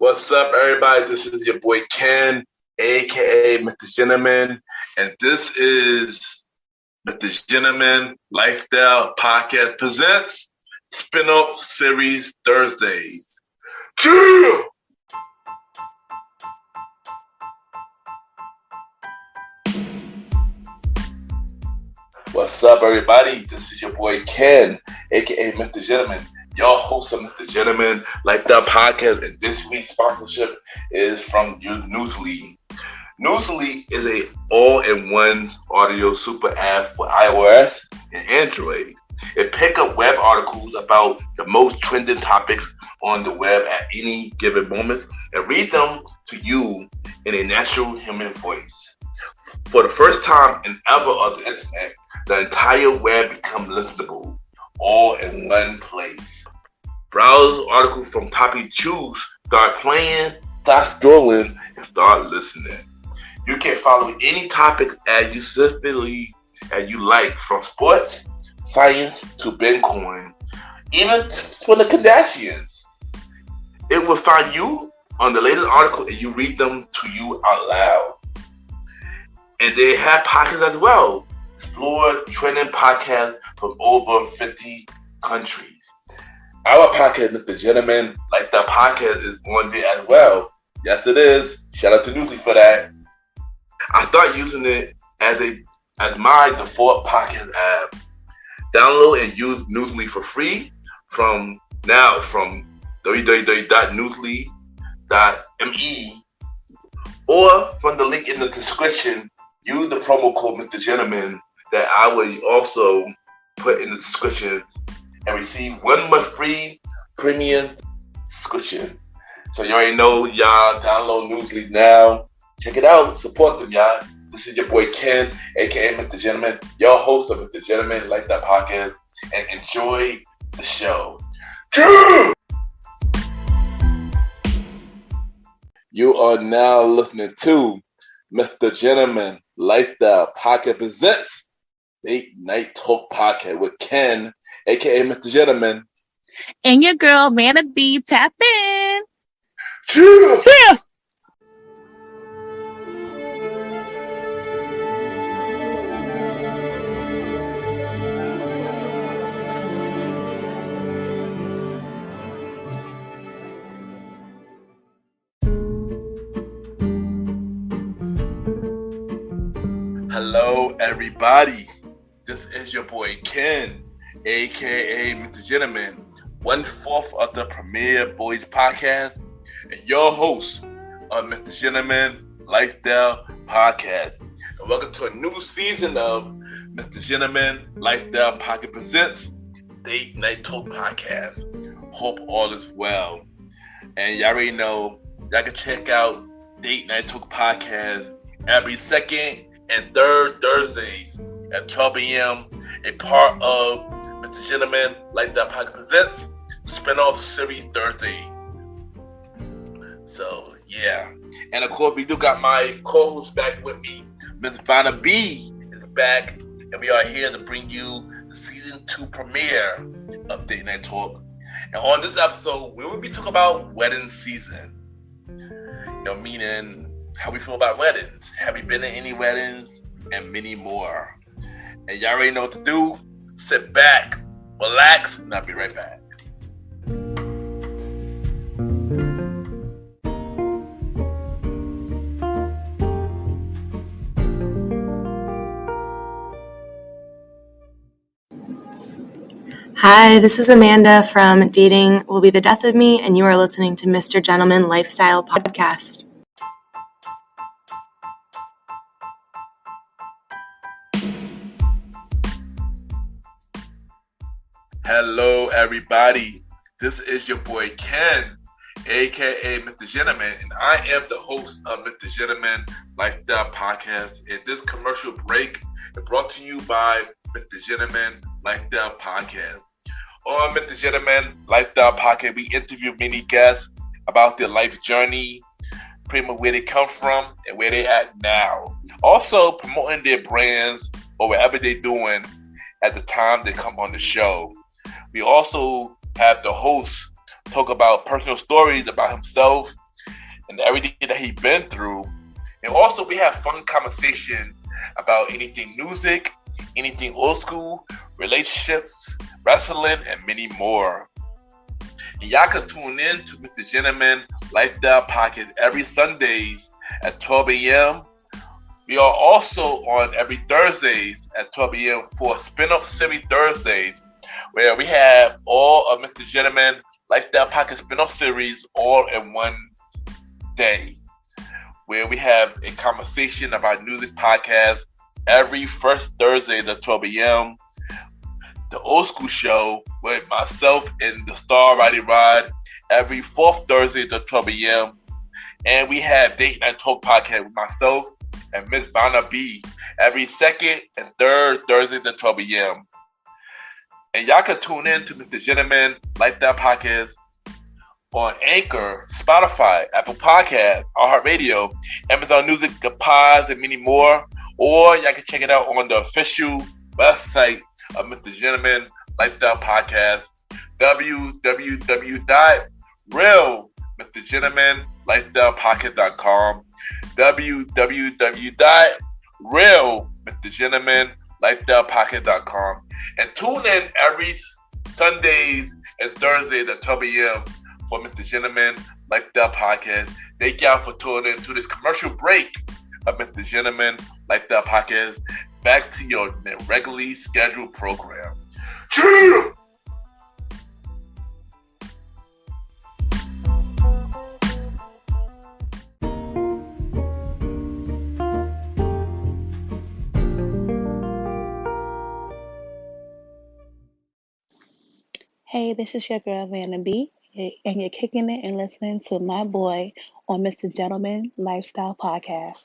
What's up, everybody? This is your boy Ken, aka MrGentleman, and this is MrGentleman Lifestyle Podcast presents Spinoff Series Thursdays. Yeah! What's up, everybody? This is your boy Ken, aka MrGentleman, your host of MrGentleman Lifestyle Podcast, and this week's sponsorship is from Newsly. Newsly is a all-in-one audio super app for iOS and Android. It picks up web articles about the most trending topics on the web at any given moment and read them to you in a natural human voice. For the first time in ever on the internet, the entire web becomes listenable, all in one place. Browse articles from topic you choose, start playing, start scrolling, and start listening. You can follow any topic as you specifically as you like, from sports, science, to Bitcoin, even to the Kardashians. It will find you on the latest article and you read them to you out loud. And they have podcasts as well. Explore trending podcasts from over 50 countries. Our podcast, MrGentleman Lifestyle Podcast, is on there as well. Yes, it is. Shout out to Newsly for that. I started using it as my default podcast app. Download and use Newsly for free from www.newsly.me or from the link in the description. Use the promo code MrGentleman that I will also put in the description and receive 1 month free premium subscription. So you already know, y'all, download Newsly now. Check it out. Support them, y'all. This is your boy Ken, aka MrGentleman, your host of MrGentleman Lifestyle Podcast, and enjoy the show. You are now listening to MrGentleman Lifestyle Podcast presents Date Night Talk Podcast with Ken, aka MrGentleman, and your girl Vanna B. Tap in. Yeah. Hello, everybody. This is your boy Ken, aka MrGentleman, 1/4 of the Premier Boys Podcast, and your host of MrGentleman Lifestyle Podcast. And welcome to a new season of MrGentleman Lifestyle Podcast presents Date Night Talk Podcast. Hope all is well. And y'all already know, y'all can check out Date Night Talk Podcast every second and third Thursdays at 12 a.m. a part of MrGentleman Lifestyle Podcast presents Spinoff Series Thursday. So yeah, and of course we do got my co-host back with me. Miss Vanna B is back, and we are here to bring you the season 2 premiere of Date Night Talk. And on this episode, we will be talking about wedding season. Meaning how we feel about weddings. Have we been to any weddings? And many more. And y'all already know what to do. Sit back, relax, and I'll be right back. Hi, this is Amanda from Dating Will Be the Death of Me, and you are listening to MrGentleman Lifestyle Podcast. Hello, everybody. This is your boy Ken, aka MrGentleman, and I am the host of MrGentleman Lifestyle Podcast. And this commercial break is brought to you by MrGentleman Lifestyle Podcast. On MrGentleman Lifestyle Podcast, we interview many guests about their life journey, pretty much where they come from and where they at now. Also promoting their brands or whatever they're doing at the time they come on the show. We also have the host talk about personal stories about himself and everything that he's been through. And also we have fun conversation about anything music, anything old school, relationships, wrestling, and many more. And y'all can tune in to MrGentleman Lifestyle Podcast every Sundays at 12 a.m. We are also on every Thursdays at 12 a.m. for Spinoff Series Thursdays, where we have all of MrGentleman Lifestyle Podcast Spinoff Series all in one day, where we have a conversation about music podcast every first Thursday at 12 a.m. The Old School Show with myself and the Star Roddy Rod every fourth Thursday at 12 a.m. And we have Date Night Talk Podcast with myself and Miss Vanna B every second and third Thursdays at 12 a.m. And y'all can tune in to MrGentleman Lifestyle Podcast on Anchor, Spotify, Apple Podcasts, iHeartRadio, Amazon Music, Pods, and many more. Or y'all can check it out on the official website of MrGentleman Lifestyle Podcast, www.realmrgentlemanlifestylepodcast.com, www.realmrgentlemanlifestylepodcast.com, and tune in every Sundays and Thursdays at 12 a.m. for MrGentleman Lifestyle Podcast. Thank y'all for tuning in to this commercial break of MrGentleman Lifestyle Podcast. Back to your regularly scheduled program. Cheer! Hey, this is your girl Vanna B, and you're kicking it and listening to my boy on MrGentleman Lifestyle Podcast.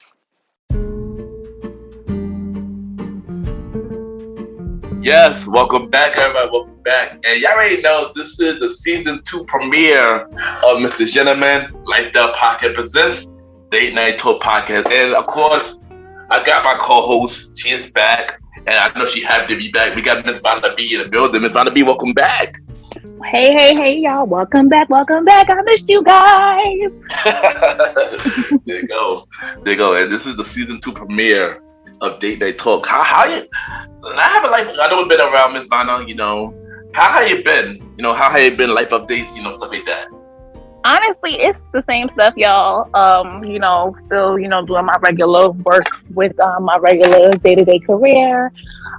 Yes, welcome back, everybody. Welcome back. And y'all already know this is the season 2 premiere of MrGentleman Lifestyle Podcast presents Date Night Talk Podcast. And of course, I got my co-host. She is back, and I know she happy to be back. We got Miss Vanna B in the building. Miss Vanna B, welcome back. Hey, y'all. Welcome back. I missed you guys. There you go. And this is the season 2 premiere of Date Night Talk. How you? I know we've been around, Miss Vanna. How you been? How have you been? Life updates, stuff like that. Honestly, it's the same stuff, y'all. Still, doing my regular work with my regular day-to-day career.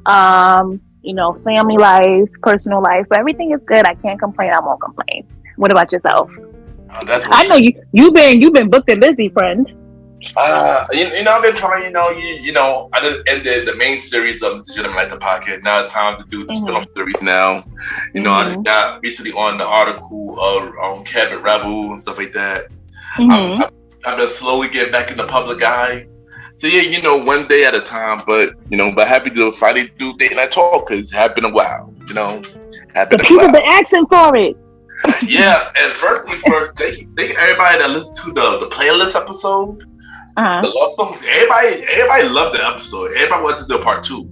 Family life, personal life, but everything is good. I can't complain. I won't complain. What about yourself? I know you've been booked and busy, friend. I've been trying. I just ended the main series of MrGentleman Like the Podcast. Now it's time to do the spin-off series. Now, I got recently on the article of Kevin Rebel and stuff like that. I've been slowly getting back in the public eye. So yeah, one day at a time. But happy to finally do Date Night Talk because it had been a while. The people been asking for it. Yeah, and first, thank everybody that listened to the playlist episode. The love songs. Everybody loved the episode. Everybody wanted to do a part 2.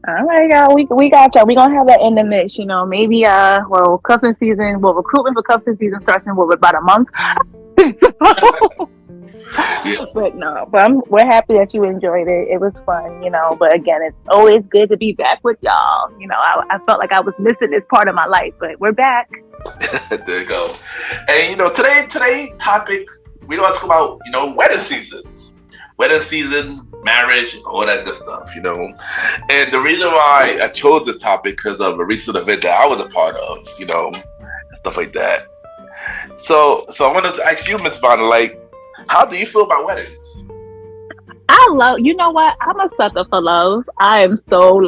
All right, y'all. We got y'all. We gonna have that in the mix. Maybe cuffing season. Well, recruitment for cuffing season starts in about a month. Yeah. But we're happy that you enjoyed it. It was fun, But again, it's always good to be back with y'all. I felt like I was missing this part of my life, but we're back. There you go. And today topic, we don't talk about wedding season, marriage, all that good stuff. And the reason why I chose this topic because of a recent event that I was a part of, and stuff like that. So I wanted to ask you, Miss Vanna, how do you feel about weddings? I love, what? I'm a sucker for love. I am so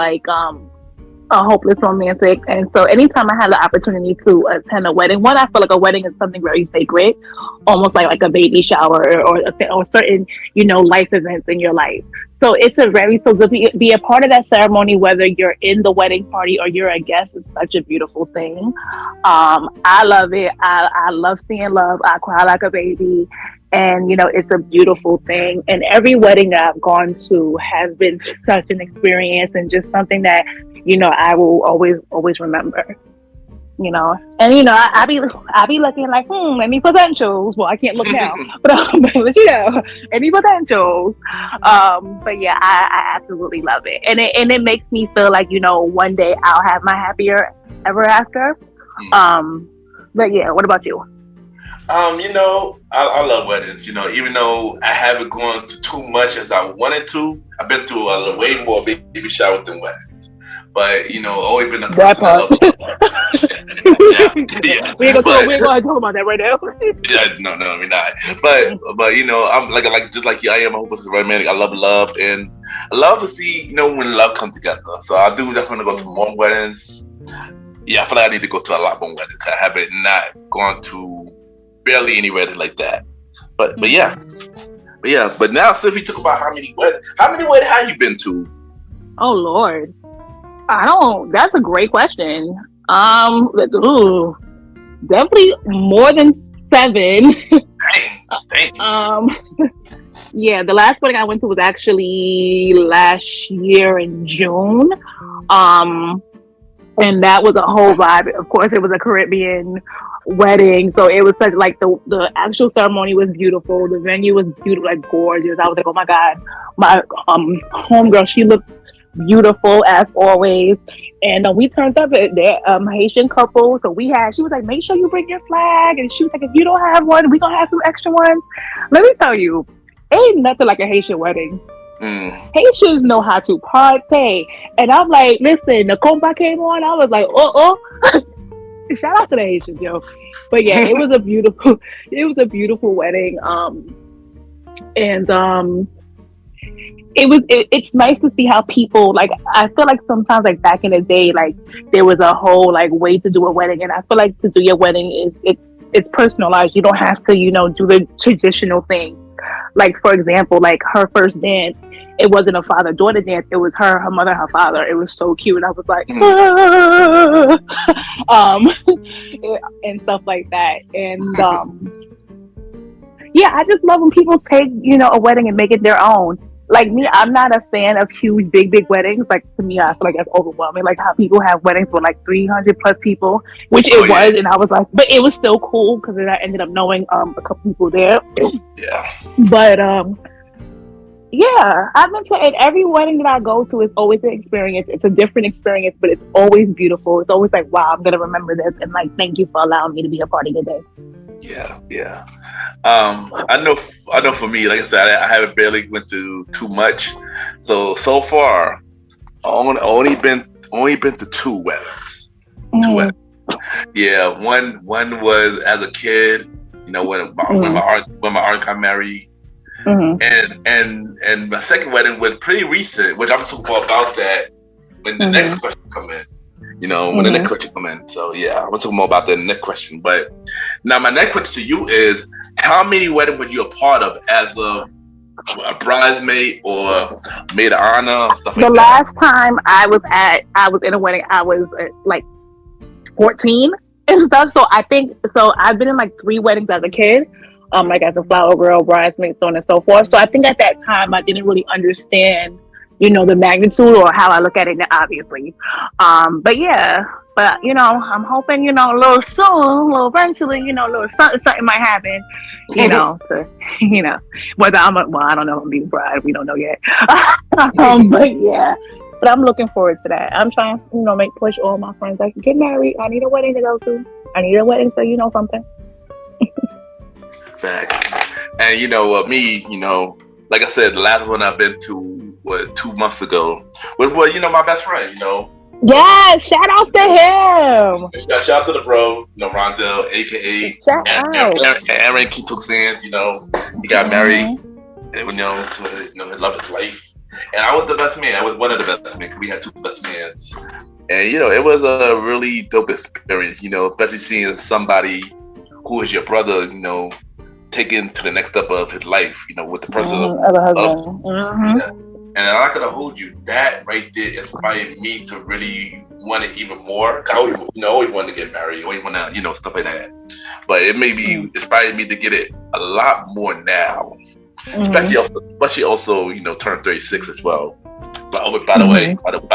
a hopeless romantic. And so anytime I have the opportunity to attend a wedding, I feel like a wedding is something very sacred, almost like a baby shower or certain, life events in your life. So it's to be a part of that ceremony, whether you're in the wedding party or you're a guest, is such a beautiful thing. I love it. I love seeing love. I cry like a baby. And, it's a beautiful thing. And every wedding that I've gone to has been such an experience and just something that, I will always remember. You know, and you know, I be looking like, any potentials. Well, I can't look now, but you know, any potentials. But yeah, I absolutely love it, and it makes me feel like, you know, one day I'll have my happier ever after. But yeah, what about you? You know, I love weddings. You know, even though I haven't gone to too much as I wanted to, I've been to way more baby showers than weddings. But you know, always been a person that love love. Yeah. We ain't gonna talk about that right now. Yeah, no, we're not. But you know, I'm like just like you, I am a hopeless romantic. I love love, and I love to see, you know, when love comes together. So I do definitely go to more weddings. Yeah, I feel like I need to go to a lot more weddings. I haven't not gone to barely any weddings like that. But yeah. But now, since we talk about how many weddings have you been to? Oh Lord, that's a great question. Definitely more than 7. Dang. Yeah, the last wedding I went to was actually last year in June. And that was a whole vibe. Of course, it was a Caribbean wedding, so it was such like the actual ceremony was beautiful. The venue was beautiful, like gorgeous. I was like, oh my god, my homegirl, she looked beautiful as always. And we turned up at their Haitian couple, so she was like, make sure you bring your flag, and she was like, if you don't have one, we gonna have some extra ones. Let me tell you, ain't nothing like a Haitian wedding. Haitians know how to party, and I'm like, listen, the compa came on, I was like, shout out to the Haitians, yo. But yeah, it was a beautiful wedding. It's nice to see how people, like, I feel like sometimes, like back in the day, like there was a whole like way to do a wedding, and I feel like to do your wedding it's personalized. You don't have to, you know, do the traditional thing. Like, for example, like her first dance, it wasn't a father-daughter dance. It was her mother, her father. It was so cute. I was like, and stuff like that. And yeah, I just love when people take, you know, a wedding and make it their own. Like me, I'm not a fan of huge, big weddings. Like, to me, I feel like that's overwhelming. Like how people have weddings with like 300 plus people, which it was, and I was like, but it was still cool because I ended up knowing a couple people there. Yeah. But yeah, I've been to, and every wedding that I go to is always an experience. It's a different experience, but it's always beautiful. It's always like, wow, I'm gonna remember this, and like, thank you for allowing me to be a part of your day. Yeah. I know for me, like I said, I haven't barely went to too much. So far, only been to 2 weddings. 2 weddings. Yeah, one was as a kid, you know, when my aunt got married. And my second wedding was pretty recent, which I'm talking more about that when the next question come in. You know, when the next question come in. So yeah, I'm talking more about the next question. But now my next question to you is, how many weddings were you a part of as a bridesmaid or maid of honor, stuff like that? The last time I was in a wedding, I was like 14 and stuff. So I've been in like 3 weddings as a kid. Like as a flower girl, bridesmaid, so on and so forth. So I think at that time I didn't really understand, you know, the magnitude or how I look at it now, obviously. But you know, I'm hoping, you know, a little eventually, you know, a little something might happen, you know, to, you know, whether I don't know if I'm gonna be the bride, we don't know yet. But yeah, but I'm looking forward to that. I'm trying, you know, push all my friends like, get married. I need a wedding to go to. I need a wedding so you know something. Fact. And you know, me, you know, like I said, the last one I've been to was 2 months ago. With you know, my best friend, you know. Yes, shout out to him. Shout out to the bro, you know, Rondell, aka Aaron Kitoxan, you know, he got married, and you know, to his love of his life. And I was the best man. I was one of the best men because we had 2 best men. And you know, it was a really dope experience, you know, especially seeing somebody who is your brother, you know, taken to the next step of his life, you know, with the person of yeah. And I'm not gonna hold you. That right there inspired me to really want it even more. I always wanted to get married, always want to, you know, stuff like that. But it maybe inspired me to get it a lot more now. Especially also, you know, turn 36 as well. But Oh, by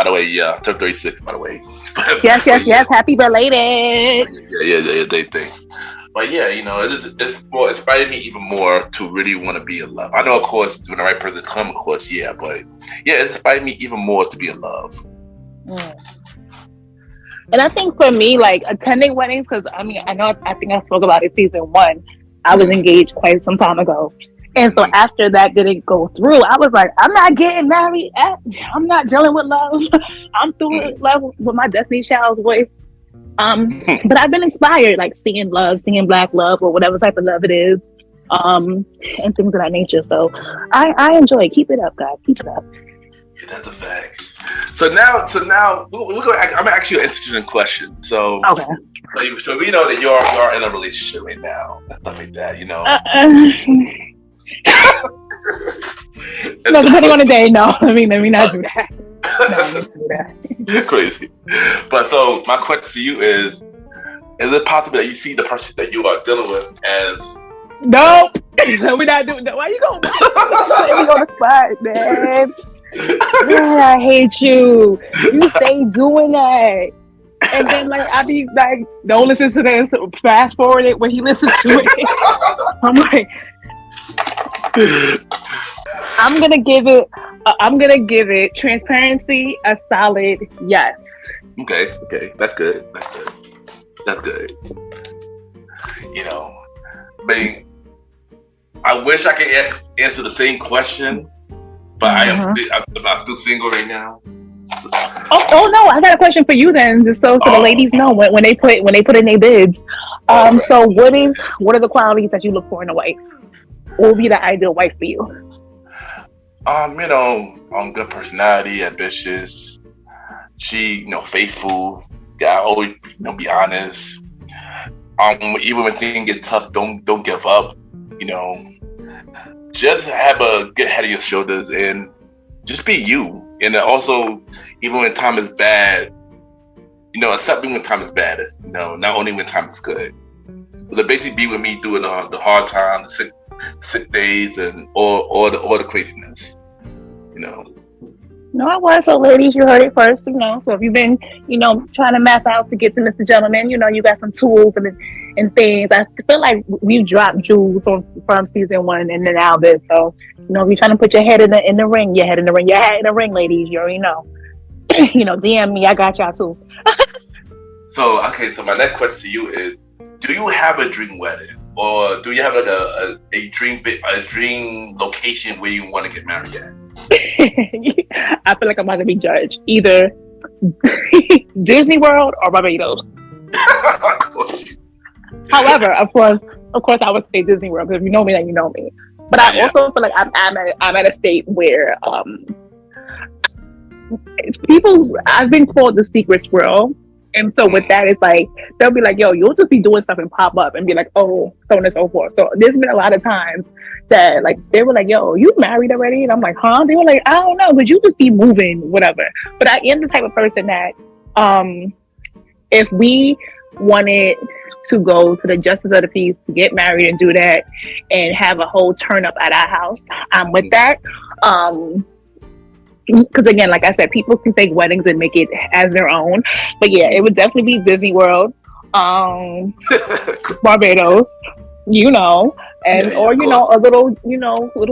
the way, yeah, turn 36. By the way. Yes. Happy belated. Yeah. They think. But yeah, it's more inspired me even more to really want to be in love. I know, of course, when the right person comes, of course, yeah, but yeah, it inspired me even more to be in love. And I think for me, like attending weddings, because I think I spoke about it season 1. I was engaged quite some time ago. And so after that didn't go through, I was like, I'm not getting married. I'm not dealing with love. I'm through with love with my Destiny Child's voice. But I've been inspired, like seeing Black love or whatever type of love it is, and things of that nature. So I enjoy it. Keep it up, guys. Keep it up. Yeah, that's a fact. So now we're going. I'm actually an interesting question. So okay. So we know that you're in a relationship right now, and stuff like that. No, depending on the day. No, let me not do that. No, let me do that. Crazy. But so my question to you is it possible that you see the person that you are dealing with as? No, we're not doing that. Why you going? We on the spot, man. Man, I hate you. You stay doing that. And then like I be like, don't listen to this. Fast forward it when he listens to it. I'm like, I'm gonna give it transparency a solid yes. Okay, that's good. I wish I could answer the same question, but I'm still single right now. So. Oh no! I got a question for you then, just so the ladies know when they put in their bids. Right. So what are the qualities that you look for in a wife? What would be the ideal wife for you? Good personality, ambitious. She, faithful. Yeah, always, be honest. Even when things get tough, don't give up. Just have a good head on your shoulders and just be you. And also, even when time is bad, accept me when time is bad. Not only when time is good. But to basically be with me through the hard times, the sick days, and all the craziness. No, it was. So ladies, you heard it first, So if you've been, trying to map out to get to Mr. Gentleman, you got some tools and things. I feel like we've dropped jewels from season 1 and then now this. So, if you're trying to put your head in the ring, your head in the ring, ladies, you already know. DM me, I got y'all too. So my next question to you is, do you have a dream wedding? Or do you have like a dream location where you want to get married at? I feel like I'm about to be judged. Either Disney World or Barbados. However, of course, I would say Disney World because if you know me, then you know me. But I also feel like I'm at a state where I've been called the secret squirrel. And so with that, it's like, they'll be like, yo, you'll just be doing stuff and pop up and be like, oh, so on and so forth. So there's been a lot of times that like, they were like, yo, you married already? And I'm like, huh? They were like, I don't know, but you just be moving, whatever. But I am the type of person that if we wanted to go to the justice of the peace to get married and do that and have a whole turn up at our house, I'm with that. Because again, like I said, people can take weddings and make it as their own. But yeah, it would definitely be Disney World, Barbados, and or a little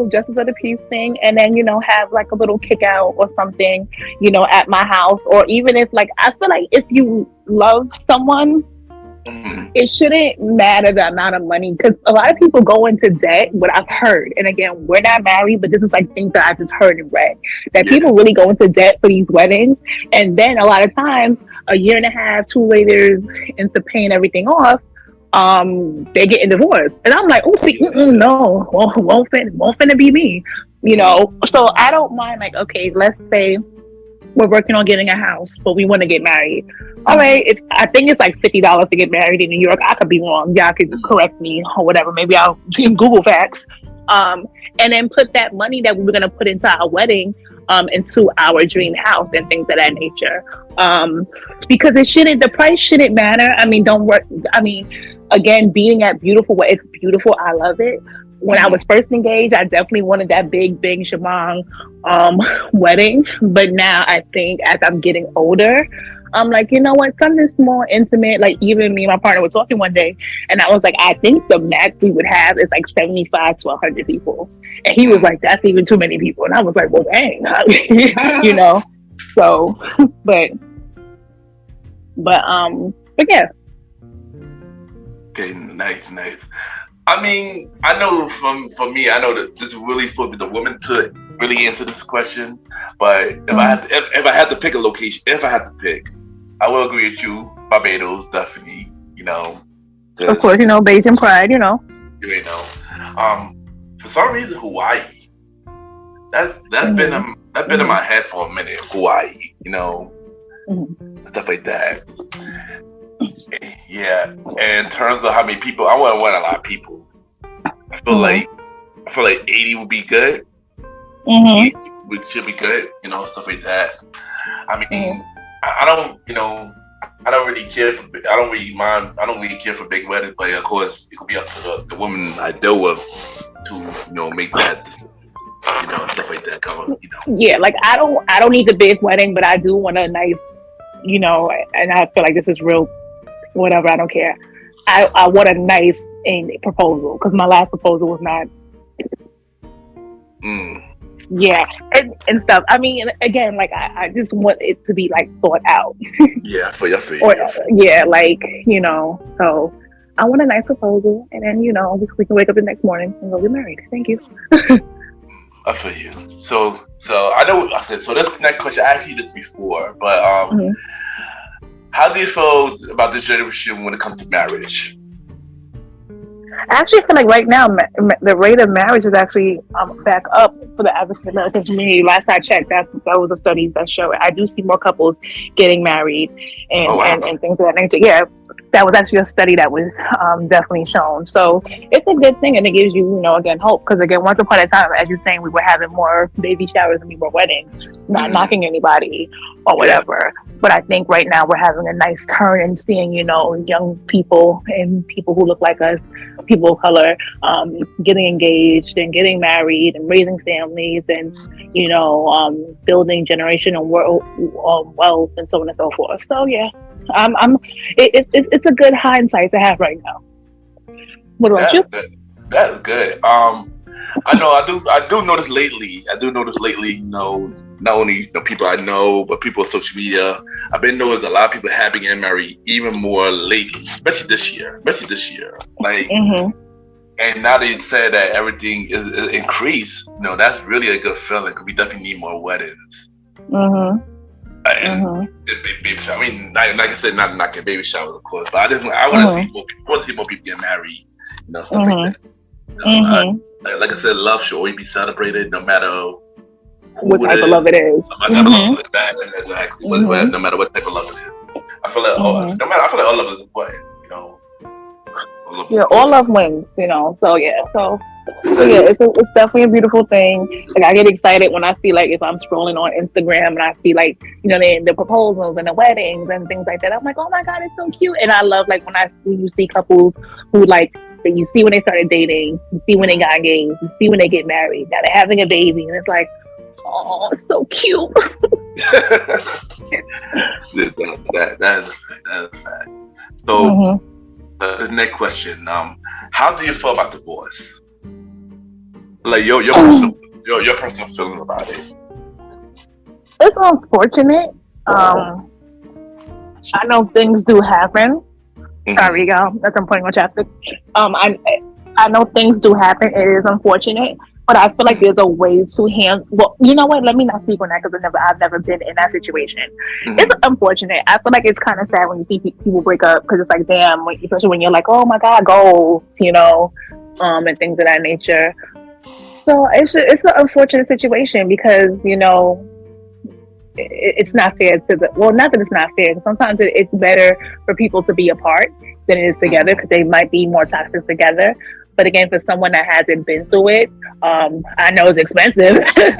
Justice of the Peace thing, and then have like a little kick out or something, at my house. Or even if like I feel like if you love someone, it shouldn't matter the amount of money, because a lot of people go into debt. What I've heard, and again, we're not married, but this is like things that I just heard and read, that people really go into debt for these weddings, and then a lot of times a year and a half, 2 later, into paying everything off, they're getting divorced, and I'm like, oh, see, no, won't finna be me, So I don't mind, like, okay, let's say we're working on getting a house, but we want to get married. All right, I think it's like $50 to get married in New York. I could be wrong. Y'all could correct me or whatever. Maybe I'll Google facts. And then put that money that we were gonna put into our wedding into our dream house and things of that nature. Because the price shouldn't matter. I mean, don't work. I mean, again, being at beautiful, it's beautiful. I love it. when I was first engaged, I definitely wanted that big shamang wedding. But now I think as I'm getting older, I'm like, you know what, something more intimate. Like even me and my partner were talking one day, and I was like, I think the max we would have is like 75 to 100 people. And he was like, that's even too many people. And I was like, well, dang, you know. So, but yeah. Okay, nice. I mean, I know for me, I know that this is really for the woman to really answer this question. But if I had to pick a location, I will agree with you. Barbados, definitely. You know, of course, you know, Bayesian pride. You know. For some reason, Hawaii. That's been in my head for a minute. Hawaii, you know, stuff like that. Yeah, and in terms of how many people, I want a lot of people. I feel like 80 would be good. 80 should be good, you know, stuff like that. I mean, I don't really care for. I don't really care for big weddings, but of course, it could be up to the woman I deal with to, you know, make that decision. You know, stuff like that. You know. Yeah, like I don't need the big wedding, but I do want a nice, you know, and I feel like this is real. Whatever, I don't care. I want a nice proposal because my last proposal was not. Yeah, and stuff. I mean, again, like I just want it to be like thought out. Yeah, for you. Yeah, like, you know. So I want a nice proposal, and then, you know, we can wake up the next morning and go get married. Thank you. I feel you. So I know. So this next question, I asked you this before, but how do you feel about this generation when it comes to marriage? I actually feel like right now the rate of marriage is actually back up for the African American community. Last I checked, that was a study that showed it. I do see more couples getting married and things of that nature. Yeah, that was actually a study that was definitely shown. So it's a good thing, and it gives you, you know, again, hope. Because again, once upon a time, as you're saying, we were having more baby showers and more weddings, not knocking anybody or whatever. But I think right now we're having a nice turn and seeing, you know, young people and people who look like us, people of color, getting engaged and getting married and raising families and, you know, building generational wealth and so on and so forth. So yeah, it's a good hindsight to have right now. What about you? That is good. I know I do notice lately, you know, not only, you know, people I know, but people on social media. I've been noticing a lot of people have been getting married even more lately, especially this year. Like, and now they said that everything is increased. You know, that's really a good feeling because we definitely need more weddings. And baby shower. I mean, like I said, not knocking baby showers, of course, but I want to see more people get married. You know, stuff like that. You know, like I said, love should always be celebrated, no matter what type of love it is. Exactly. No matter what type of love it is. I feel like I feel like all love is important, you know. All love wins, you know. So yeah, it's definitely a beautiful thing. Like I get excited when I see, like, if I'm scrolling on Instagram and I see, like, you know, the proposals and the weddings and things like that. I'm like, oh my God, it's so cute. And I love, like, when you see couples who, like, that you see when they started dating, you see when they got engaged, you see when they get married, now they're having a baby, and it's like, oh, it's so cute. that is a fact. So the next question, how do you feel about divorce? Like your personal feeling about it. It's unfortunate. I know things do happen. Sorry, y'all. That's I'm putting on chapstick. I know things do happen. It is unfortunate, but I feel like there's a way to handle. Well, you know what? Let me not speak on that because I've never been in that situation. It's unfortunate. I feel like it's kind of sad when you see people break up because it's like, damn, especially when you're like, oh my God, goals, you know, and things of that nature. So it's an unfortunate situation because, you know, it's not fair not that it's not fair. Sometimes it's better for people to be apart than it is together because they might be more toxic together. But again, for someone that hasn't been through it, I know it's expensive. I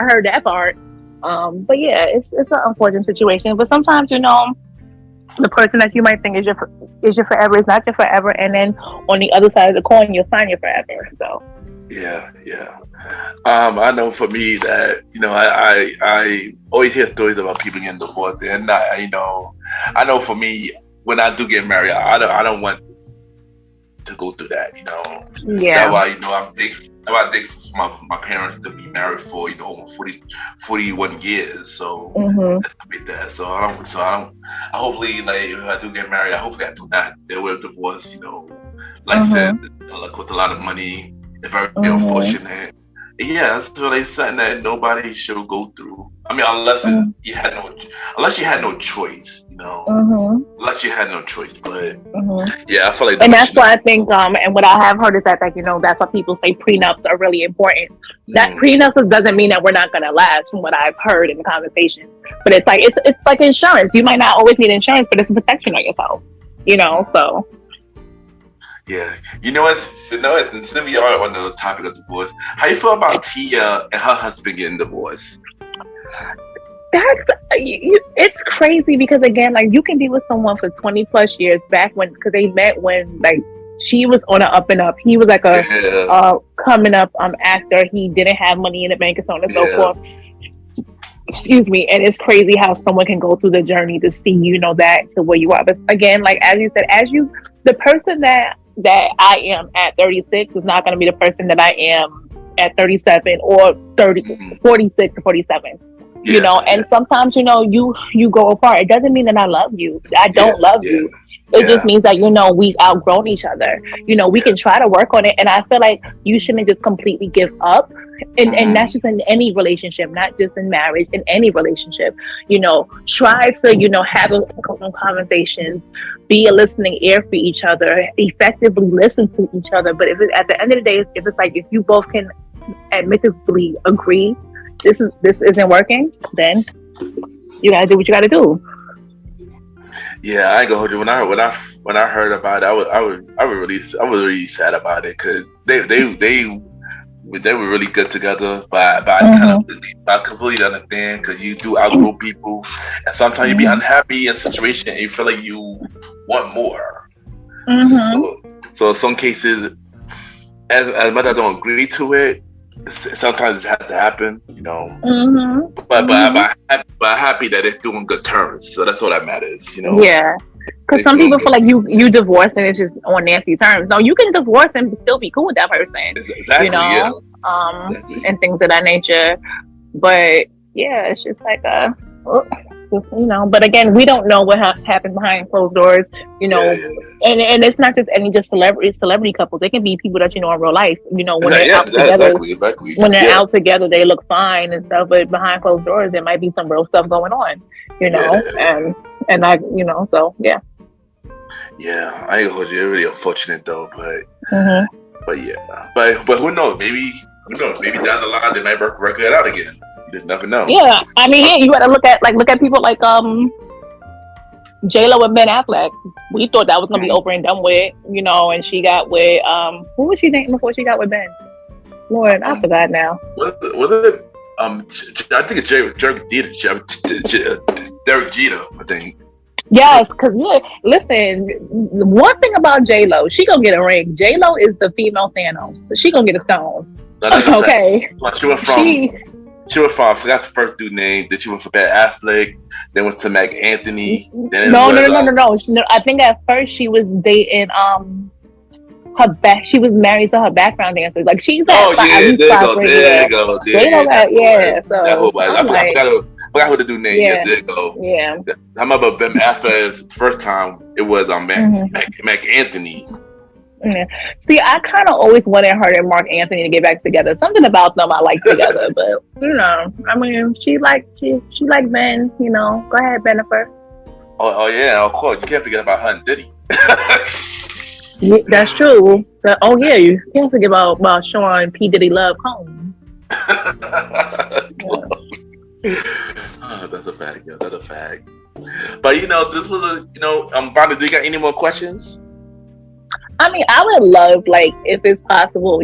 heard that part. But yeah, it's an unfortunate situation. But sometimes, you know, the person that you might think is your forever is not your forever, and then on the other side of the coin, you'll find your forever. So yeah. I know for me that I always hear stories about people getting divorced, and I know for me when I do get married, I don't want to go through that. Yeah. That's why I think for my parents to be married for almost 41 years. So that's like that. So I don't. I hopefully, like, if I do get married, I do not deal with divorce. Like I said, like with a lot of money, it's very unfortunate. Yeah, that's really something that nobody should go through. I mean, unless you had no choice, Unless you had no choice, but yeah, I feel like. And that's why I think, and what I have heard is that, like, that's why people say prenups are really important. That prenups doesn't mean that we're not gonna last, from what I've heard in the conversation. But it's like insurance. You might not always need insurance, but it's a protection on yourself. So. Yeah, since we are on the topic of divorce, how you feel about Tia and her husband getting divorced? It's crazy because, again, like, you can be with someone for 20 plus years because they met when, like, she was on an up and up. He was like a coming up actor. He didn't have money in the bank and so on and so forth. Excuse me. And it's crazy how someone can go through the journey to see, that to where you are. But again, like, as you said, the person that I am at 36 is not going to be the person that I am at 37 or 46 or 47. And sometimes, you go apart. It doesn't mean that I love you. I don't love you. It just means that, we've outgrown each other. We can try to work on it. And I feel like you shouldn't just completely give up. And that's just in any relationship, not just in marriage, in any relationship. Try to, have those conversations, be a listening ear for each other, effectively listen to each other. But at the end of the day, if it's like, if you both can admittedly agree, this isn't working, then you gotta do what you gotta do. Yeah, I ain't gonna hold you. When I heard about it, I was really sad about it because they were really good together. But I completely understand because you do outgrow people, and sometimes you be unhappy in a situation and you feel like you want more. So in some cases, as much as I don't agree to it, sometimes it has to happen, But I'm happy that it's doing good terms. So that's all that matters, Yeah, because some people feel like you divorce and it's just on nasty terms. No, you can divorce and still be cool with that person, exactly, exactly. And things of that nature. But yeah, it's just like But again, we don't know what happened behind closed doors, And it's not just celebrity couples. They can be people that in real life. When they're out together, when they're out together, they look fine and stuff. But behind closed doors, there might be some real stuff going on, and I, so yeah. Yeah, I ain't gonna hold you. It's really unfortunate though, but yeah, but who knows? Maybe down the line they might work it out again. You just never know. Yeah, I mean, you got to look at people like J-Lo and Ben Affleck. We thought that was gonna be over and done with, and she got with who was she dating before she got with Ben? Lord, I forgot now. Was it I think it's Derek Jeter, I think. Yes, because listen, one thing about J-Lo, she gonna get a ring. J-Lo is the female Thanos. She gonna get a stone. Okay. She went from, I forgot the first dude's name. Then she went from Ben Affleck. Then went to Mac Anthony. Then No. I think at first she was dating she was married to her background dancers. Like she's at there you go. Yeah. So I forgot who the dude's name. Yeah. There you go. Yeah. I remember Ben Affleck's first time. It was Mac Anthony. Yeah. See, I kind of always wanted her and Mark Anthony to get back together. Something about them I like together, but I mean, she like Ben. Go ahead, Bennifer. Oh yeah, of course. You can't forget about her and Diddy. Yeah, that's true. But, you can't forget about Sean P. Diddy Love Combs. Oh, that's a fact. Yeah, that's a fact. But this was Vanna, do you got any more questions? I mean, I would love, like, if it's possible,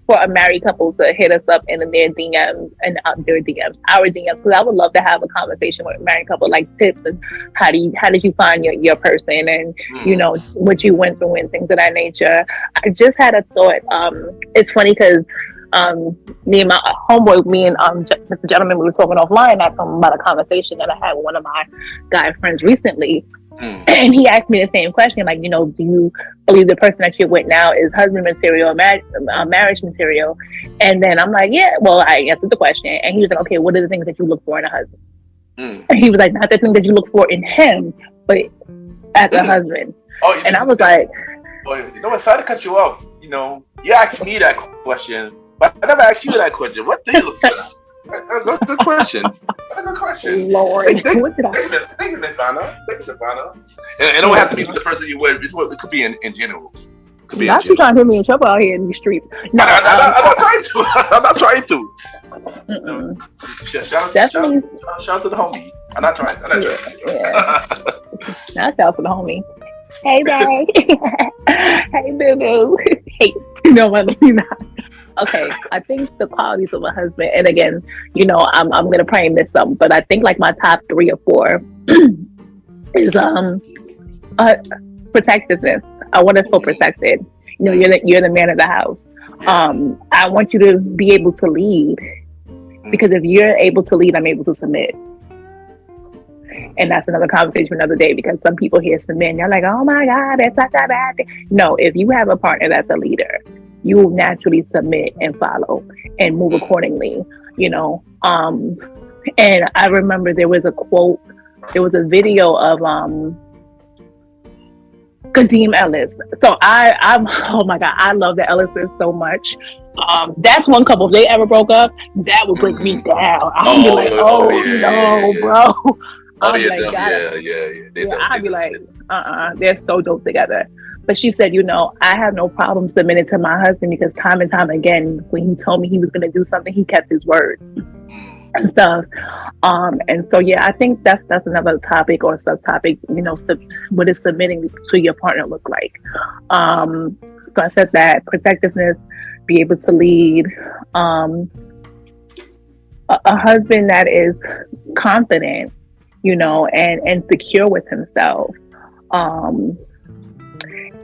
for a married couple to hit us up in their DMs and their DMs, our DMs, because I would love to have a conversation with a married couple, like tips and how did you find your person, and what you went through and things of that nature. I just had a thought. It's funny because me and my homeboy, me and Mr. Gentleman, we were talking offline. I told him about a conversation that I had with one of my guy friends recently. And he asked me the same question, like, do you believe the person that you're with now is husband material or marriage material? And then I'm like, yeah, well, I answered the question. And he was like, okay, what are the things that you look for in a husband? And he was like, not the thing that you look for in him, but as a husband. And I was like, sorry to cut you off. You asked me that question, but I never asked you that question. What do you look for? Good question. Good question. Lord, Thank you, Miss Vanna. It don't have to be for the person you with. It could be in general. Not you trying to hit me in trouble out here in these streets. No, I'm not trying to. I'm not trying to. Shout out to the homie. I'm not trying. Yeah. Shout out to the homie. Hey, babe. Hey, boo boo. Hey, what I mean? Okay, I think the qualities of a husband, and again, I'm gonna probably miss some, but I think like my top 3 or 4 is protectiveness. I want to feel protected. You're the man of the house. I want you to be able to lead, because if you're able to lead, I'm able to submit. And that's another conversation for another day, because some people hear submit, they're like, oh my God, that's such a bad thing. No, if you have a partner that's a leader, you will naturally submit and follow and move accordingly, And I remember there was a quote, there was a video of Kadeem Ellis. So I'm oh my God, I love the Ellises so much. That's one couple, if they ever broke up, that would break me down. I'd be like, bro. I'd be like, they're so dope together. But she said, I have no problem submitting to my husband, because time and time again, when he told me he was going to do something, he kept his word and stuff. And so, yeah, I think that's another topic or subtopic, what does submitting to your partner look like? So I said that protectiveness, be able to lead, a husband that is confident, and secure with himself.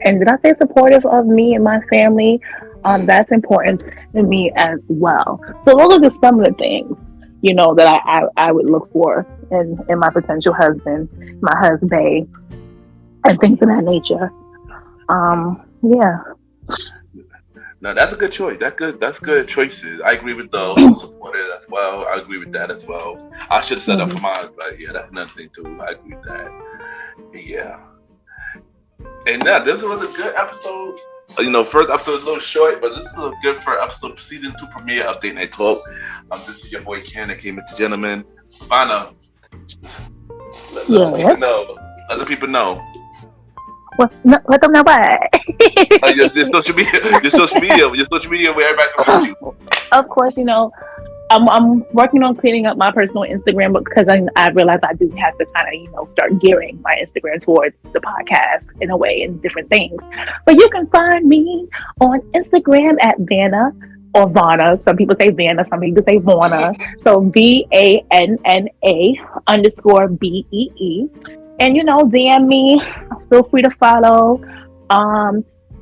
And did I say supportive of me and my family? That's important to me as well. So those are just some of the things, that I would look for in my potential husband, my husband, and things of that nature. Yeah. No, that's a good choice. That's good choices. I agree with the supportive as well. I agree with that as well. I should have set up for mine, but yeah, that's another thing too. I agree with that. Yeah. And now this was a good episode. First episode is a little short, but this is a good first episode. Season 2 premiere update night talk. This is your boy Ken, aka MrGentleman. Vanna, let the people know. Let them know what? Your social media where everybody can reach you. Of course, I'm working on cleaning up my personal Instagram, because I realize I do have to kind of, start gearing my Instagram towards the podcast in a way and different things. But you can find me on Instagram at Vanna or Vanna. Some people say Vanna, some people say Vanna. So VANNA_BEE. And, DM me. Feel free to follow.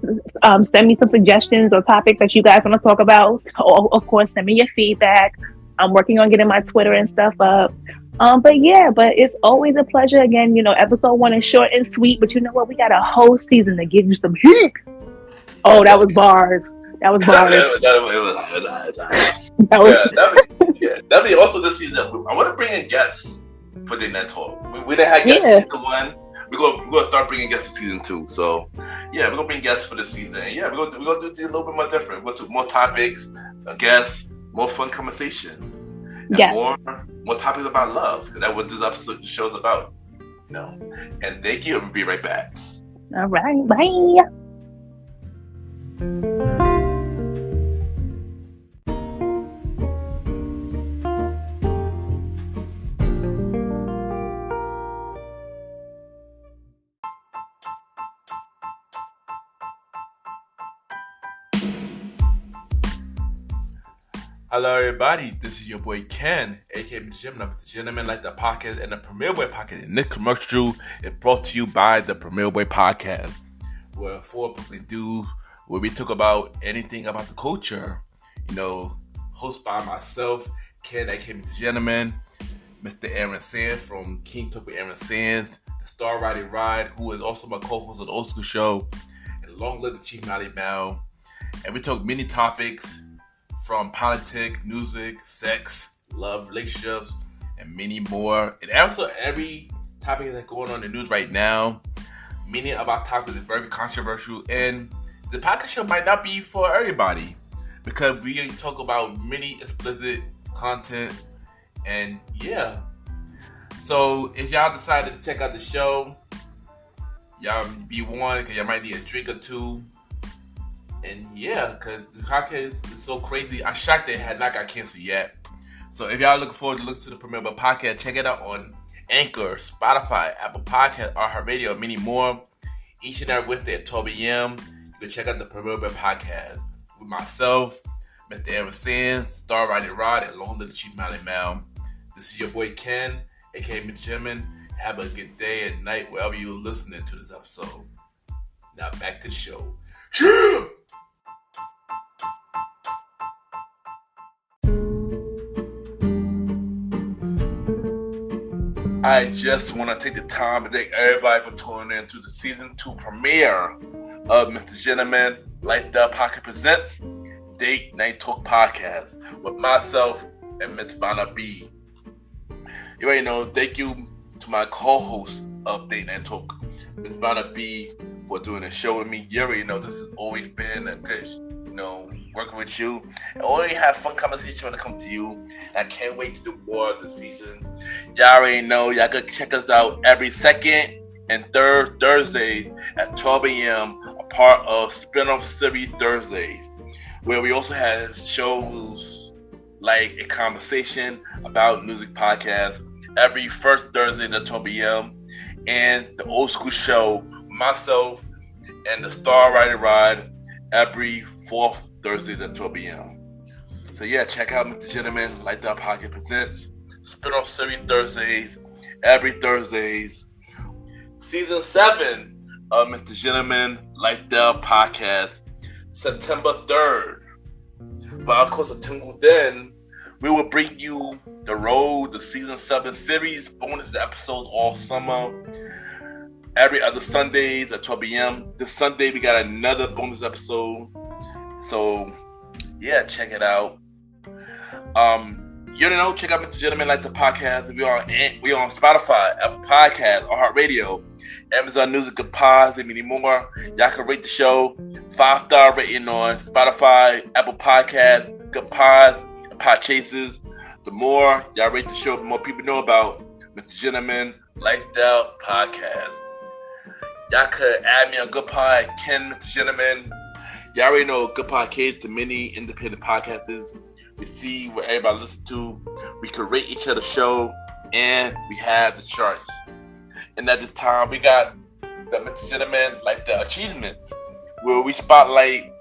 Send me some suggestions or topics that you guys want to talk about. So, of course, send me your feedback. I'm working on getting my Twitter and stuff up. But it's always a pleasure. Again, episode 1 is short and sweet, but you know what? We got a whole season to give you some heat. Oh, that was bars. That was bars. Definitely. Also this season, I want to bring in guests for the net talk. We didn't have guests in season 1. We're gonna start bringing guests for season 2. So yeah, we're gonna bring guests for the season. And yeah, we're gonna do a little bit more different. We're gonna do more topics, guests, more fun conversation, and more topics about love, because that's what this episode show's about. And thank you. We'll be right back. All right, bye. Hello, everybody. This is your boy Ken, aka MrGentleman, like the podcast and the Premier Boy podcast. And this commercial is brought to you by the Premier Boy podcast, where four public dudes where we talk about anything about the culture. Hosted by myself, Ken, aka MrGentleman, Mr. Aaron Sands from King Talk with Aaron Sands, the Star Riding Ride, who is also my co-host of the Old School Show, and Long Live the Chief Nolly Bell. And we talk many topics from politics, music, sex, love, relationships, and many more. And also every topic that's going on in the news right now. Many of our topics is very controversial, and the podcast show might not be for everybody because we talk about many explicit content. And yeah, so if y'all decided to check out the show, y'all be warned because y'all might need a drink or two. And yeah, because this podcast is so crazy. I'm shocked that it had not got canceled yet. So if y'all looking forward to listen to the Premier Boy podcast, check it out on Anchor, Spotify, Apple Podcasts, iHeartRadio, and many more. Each and every Wednesday at 12 a.m. You can check out the Premier Boy podcast with myself, Mr. Aaron Sands, Star Riding Rod, and Long Live the Chief Nolly Bell. This is your boy Ken, aka MrGentleman. Have a good day and night wherever you're listening to this episode. Now back to the show. Yeah! I just want to take the time to thank everybody for tuning in to the season 2 premiere of MrGentleman, Like the Pocket Presents Date Night Talk Podcast with myself and Miss Vanna B. You already know, thank you to my co-host of Date Night Talk, Miss Vanna B, for doing the show with me. You already know this has always been a good, working with you. I already have fun conversation when it comes to you. I can't wait to do more of the season. Y'all already know, y'all can check us out every second and third Thursdays at 12 a.m., a part of Spinoff series Thursdays, where we also have shows like a conversation about music podcast every first Thursday at 12 a.m. and the Old School Show, myself and the Star Riding Ride every fourth Thursday at 12 p.m. So yeah, check out MrGentleman, Like That Podcast Presents Spinoff Series Thursdays, every Thursdays. Season 7 of MrGentleman, Like That Podcast, September 3rd. But of course, until then, we will bring you the road, the Season 7 series, bonus episodes all summer. Every other Sundays at 12 p.m. This Sunday, we got another bonus episode. So, yeah, check it out. Check out MrGentleman, Like the Podcast. We on Spotify, Apple Podcasts, iHeartRadio, Amazon Music, and Pods, and many more. Y'all can rate the show 5-star rating on Spotify, Apple Podcasts, Good Pods, and Podchasers. The more y'all rate the show, the more people know about MrGentleman, Lifestyle Podcast. Y'all could add me on Good Pod, Ken, MrGentleman. Y'all already know Good Podcast to many independent podcasters. We see what everybody listens to. We could rate each other's show, and we have the charts. And at this time, we got the MrGentleman, like the achievements, where we spotlight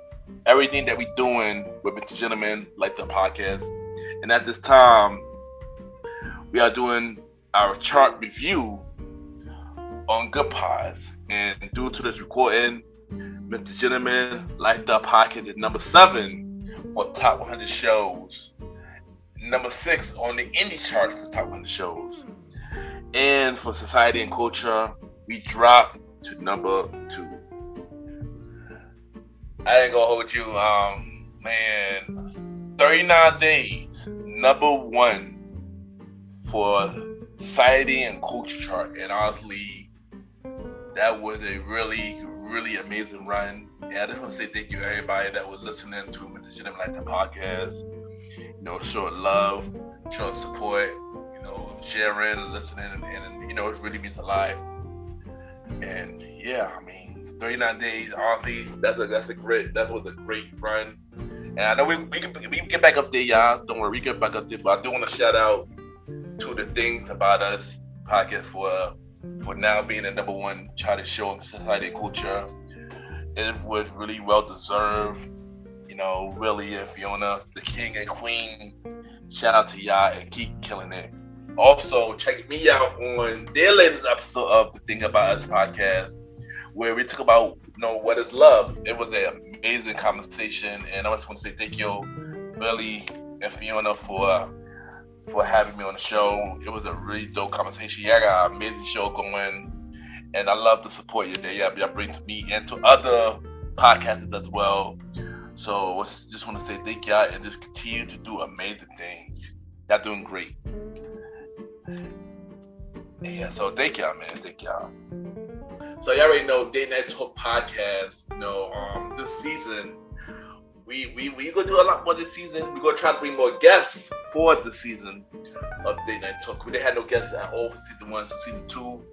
everything that we doing with MrGentleman, like the podcast. And at this time, we are doing our chart review on Good Pods. And due to this recording, MrGentleman, Like the Podcast is number 7 for top 100 shows. Number 6 on the indie chart for top 100 shows. And for society and culture, we dropped to number 2. I ain't gonna hold you, 39 days, number 1 for society and culture chart. And honestly, that was a really, really amazing run. And I just want to say thank you to everybody that was listening to MrGentleman, Like the Podcast. Showing love, showing support, sharing, listening, and it really means a lot. And yeah, 39 days, honestly, that was a great run. And I know we can get back up there, y'all. Don't worry, we get back up there. But I do want to shout out to the Things About Us podcast for now being the number 1 charted show in society and culture. It was really well deserved. Willie and Fiona, the king and queen. Shout out to y'all and keep killing it. Also, check me out on their latest episode of the Thing About Us podcast, where we talk about what is love. It was an amazing conversation, and I just want to say thank you, Willie and Fiona, for having me on the show. It was a really dope conversation. Y'all got an amazing show going, and I love the support y'all bring to me and to other podcasters as well. So just want to say thank y'all and just continue to do amazing things. Y'all doing great. Yeah, so thank y'all, man. Thank y'all. So y'all already know Date Night Talk podcast. This season we gonna do a lot more this season. We're gonna try to bring more guests for the season of Date Night Talk. We didn't have no guests at all for season 1, so season 2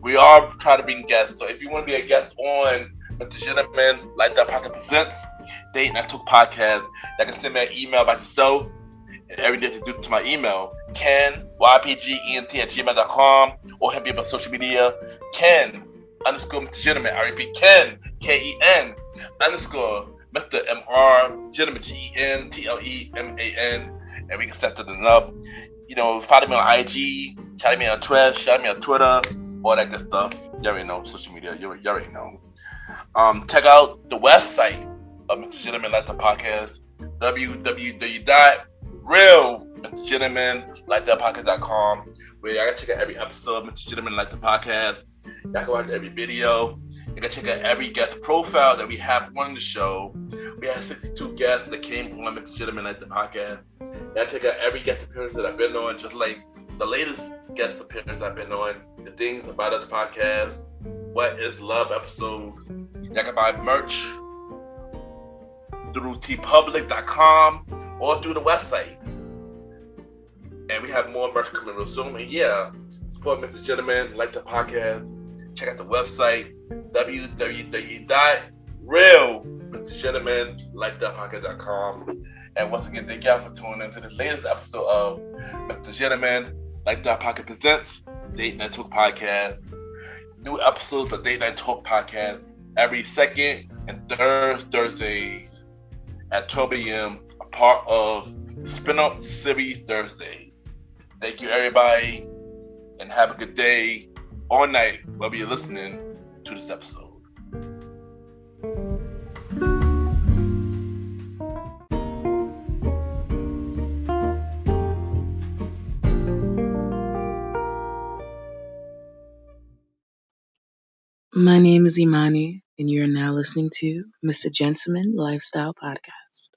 we are trying to bring guests. So if you want to be a guest on MrGentleman, Like That Podcast Presents Date Night Talk podcast, you can send me an email by yourself, and everything to do to my email, Ken, YPGENT@gmail.com, or hit me up on social media, Ken _MrGentleman. I repeat, Ken, KEN _ Mr. MrGentleman, GENTLEMAN, and we can set that up. Follow me on IG, chat me on Threads, shout me on Twitter, all that good stuff. You already know, social media, you already know. Check out the website of MrGentleman Like the Podcast, www.realmrgentlemanlikethatpodcast.com, where y'all can check out every episode of MrGentleman Like the Podcast. Y'all can watch every video. You can check out every guest profile that we have on the show. We have 62 guests that came on MrGentleman Like the Podcast. Y'all check out every guest appearance that I've been on, just like the latest guest appearance I've been on, the Things About Us podcast, What Is Love episode. Y'all can buy merch through tpublic.com or through the website. And we have more merch coming real soon. And yeah, support MrGentleman, Like the Podcast. Check out the website, www.realmrgentlemanlikethatpodcast.com. And once again, thank y'all for tuning into the latest episode of MrGentleman, Like That Podcast Presents Date Night Talk podcast. New episodes of Date Night Talk podcast every second and third Thursdays at 12 a.m., a part of Spinoff Series Thursday. Thank you, everybody, and have a good day or night, wherever you're listening to this episode. My name is Imani, and you're now listening to Mr. Gentleman Lifestyle Podcast.